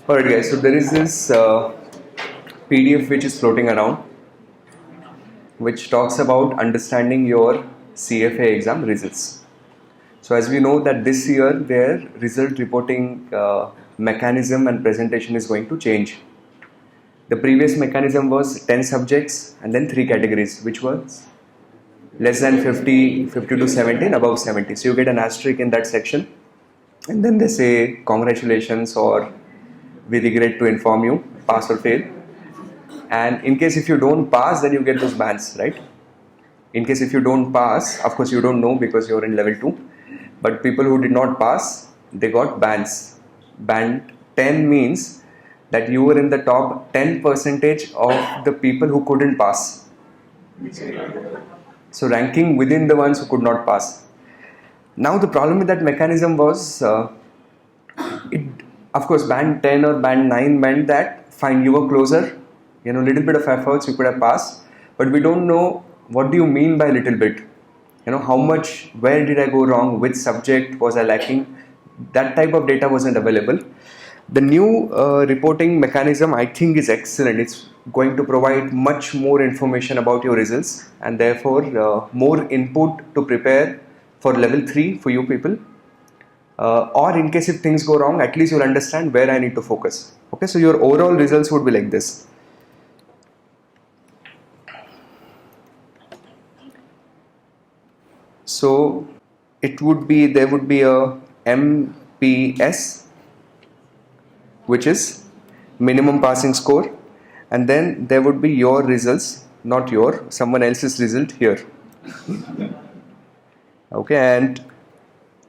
Alright guys, so there is this PDF which is floating around which talks about understanding your CFA exam results. So as we know that this year their result reporting mechanism and presentation is going to change. The previous mechanism was 10 subjects and then 3 categories, which was less than 50, 50 to 70 and above 70. So you get an asterisk in that section and then they say congratulations or we regret to inform you, pass or fail. And in case if you don't pass, then you get those bands, right? In case if you don't pass, of course you don't know because you're in level 2. But people who did not pass, they got bands. Band 10 means that you were in the top 10% of the people who couldn't pass. So ranking within the ones who could not pass. Now the problem with that mechanism was, of course band 10 or band 9 meant that fine, you were closer, little bit of efforts you could have passed, but we don't know what do you mean by little bit. How much, where did I go wrong, which subject was I lacking, that type of data wasn't available. The new reporting mechanism I think is excellent. It's going to provide much more information about your results and therefore more input to prepare for level 3 for you people. Or in case if things go wrong, at least you'll understand where I need to focus. Okay, so your overall results would be like this. So there would be a MPS, which is minimum passing score, and then there would be your results, not someone else's result here. Okay, and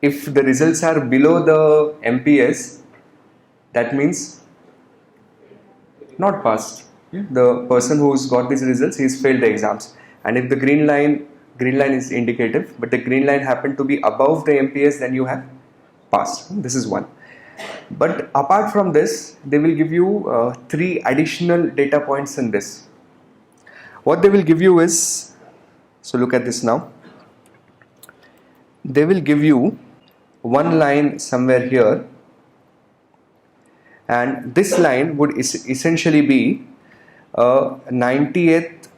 if the results are below the MPS, that means not passed. The person who's got these results, he's failed the exams. And if the green line is indicative, but the green line happened to be above the MPS, then you have passed. This is one. But apart from this, they will give you 3 additional data points in this. What they will give you is, so look at this now. They will give you one line somewhere here, and this line would essentially be a 90th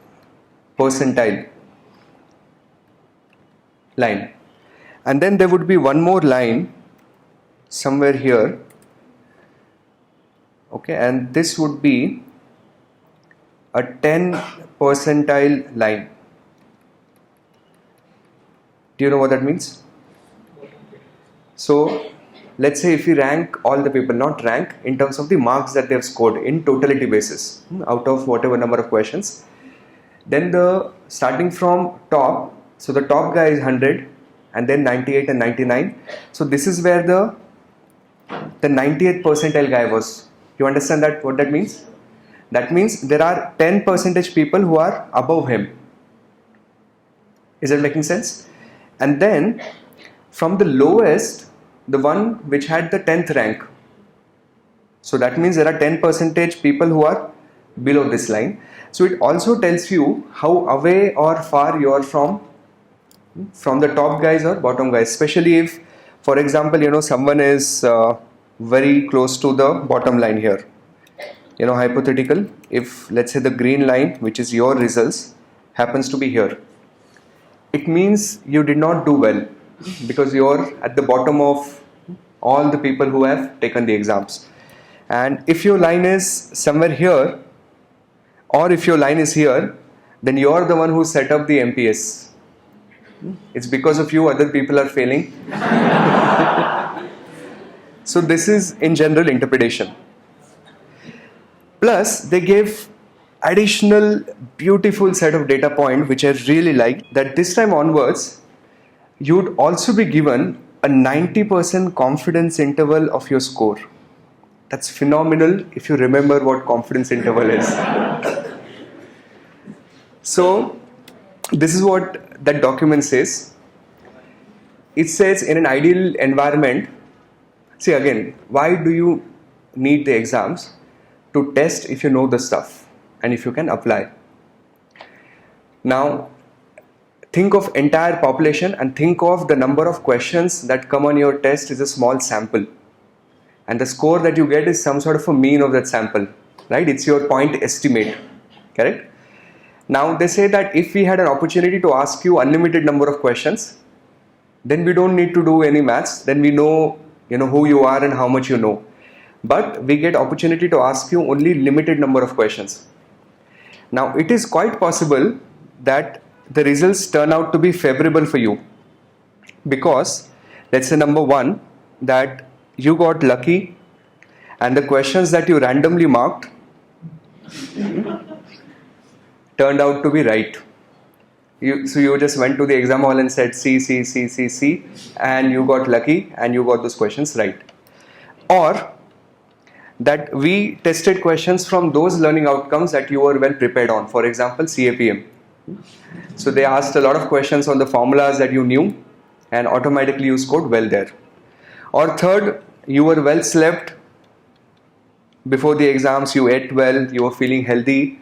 percentile line, and then there would be one more line somewhere here. Okay, and this would be a 10 percentile line. Do you know what that means? So let's say if we rank all the people, not rank in terms of the marks that they have scored in totality basis out of whatever number of questions, then the starting from top, so the top guy is 100 and then 98 and 99. So this is where the 90th percentile guy was. You understand that what that means? That means there are 10% people who are above him. Is that making sense? And then from the lowest, the one which had the 10th rank. So that means there are 10% people who are below this line. So it also tells you how away or far you are from the top guys or bottom guys, especially if, for example, someone is very close to the bottom line here. Hypothetical, if let's say the green line, which is your results, happens to be here, it means you did not do well because you're at the bottom of all the people who have taken the exams. And if your line is somewhere here, or if your line is here, then you're the one who set up the MPS. It's because of you other people are failing. So this is in general interpretation. Plus they gave additional beautiful set of data point which I really liked, that this time onwards you would also be given a 90% confidence interval of your score. That's phenomenal if you remember what confidence interval is. So this is what that document says. It says in an ideal environment, see again, why do you need the exams? To test if you know the stuff and if you can apply. Now think of entire population and think of the number of questions that come on your test is a small sample. and the score that you get is some sort of a mean of that sample, right? It's your point estimate, correct? Now they say that if we had an opportunity to ask you unlimited number of questions, then we don't need to do any maths. Then we know, who you are and how much you know. But we get opportunity to ask you only limited number of questions. Now it is quite possible that the results turn out to be favorable for you, because let's say number one, that you got lucky and the questions that you randomly marked turned out to be right. So you just went to the exam hall and said C, C, C, C, C, and you got lucky and you got those questions right. Or that we tested questions from those learning outcomes that you were well prepared on. For example, CAPM. So they asked a lot of questions on the formulas that you knew, and automatically you scored well there. Or third, you were well slept before the exams, you ate well, you were feeling healthy,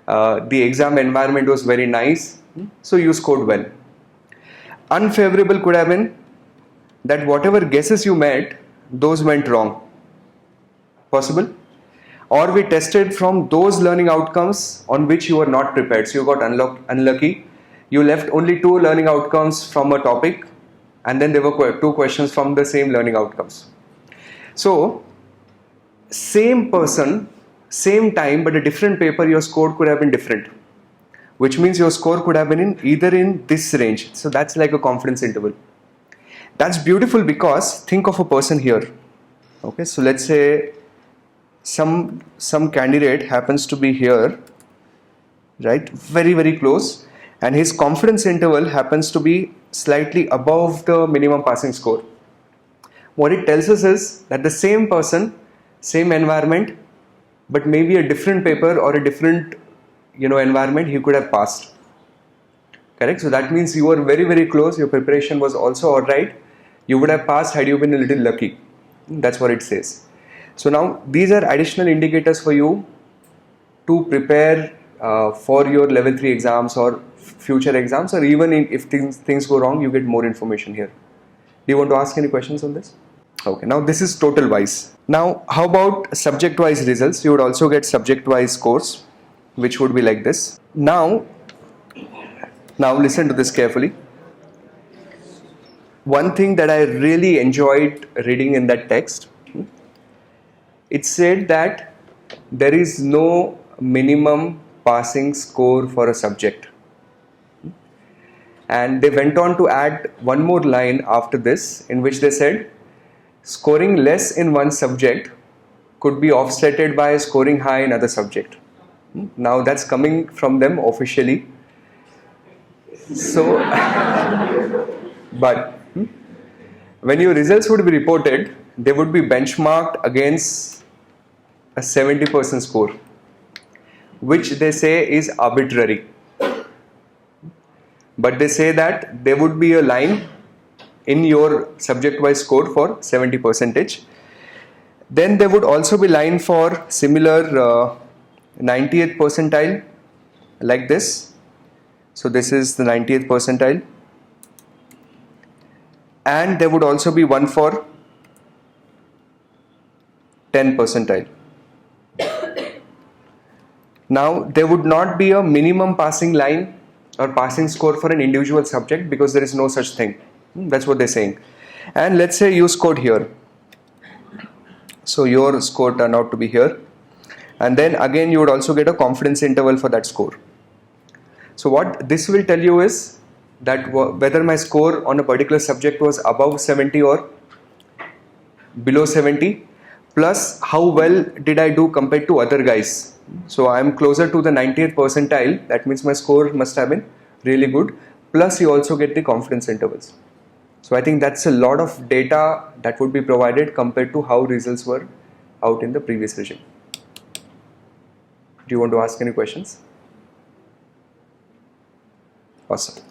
the exam environment was very nice, so you scored well. Unfavorable could have been that whatever guesses you made, those went wrong. Possible? Or we tested from those learning outcomes on which you were not prepared, so you got unlucky. You left only 2 learning outcomes from a topic, and then there were 2 questions from the same learning outcomes. So same person, same time, but a different paper, your score could have been different, which means your score could have been either in this range. So that's like a confidence interval. That's beautiful, because think of a person here. Okay, so let's say some candidate happens to be here, right, very, very close, and his confidence interval happens to be slightly above the minimum passing score. What it tells us is that the same person, same environment, but maybe a different paper or a different environment, he could have passed. Correct? So that means you were very, very close, your preparation was also alright, you would have passed had you been a little lucky. That's what it says. So now these are additional indicators for you to prepare for your level 3 exams or future exams, or even if things go wrong, you get more information here. Do you want to ask any questions on this? Okay, now this is total wise. Now how about subject wise results? You would also get subject wise scores, which would be like this. Now listen to this carefully. One thing that I really enjoyed reading in that text, it said that there is no minimum passing score for a subject. And they went on to add one more line after this, in which they said scoring less in one subject could be offsetted by scoring high in other subject. Now that's coming from them officially. So, but when your results would be reported, they would be benchmarked against a 70% score, which they say is arbitrary. But they say that there would be a line in your subject-wise score for 70%. Then there would also be line for similar 90th percentile, like this. So this is the 90th percentile. And there would also be one for 10 percentile. Now there would not be a minimum passing line or passing score for an individual subject, because there is no such thing. That's what they're saying. And let's say you scored here. So your score turned out to be here. And then again you would also get a confidence interval for that score. So what this will tell you is that whether my score on a particular subject was above 70 or below 70, plus how well did I do compared to other guys. So I am closer to the 90th percentile, that means my score must have been really good, plus you also get the confidence intervals. So I think that's a lot of data that would be provided compared to how results were out in the previous regime. Do you want to ask any questions? Awesome.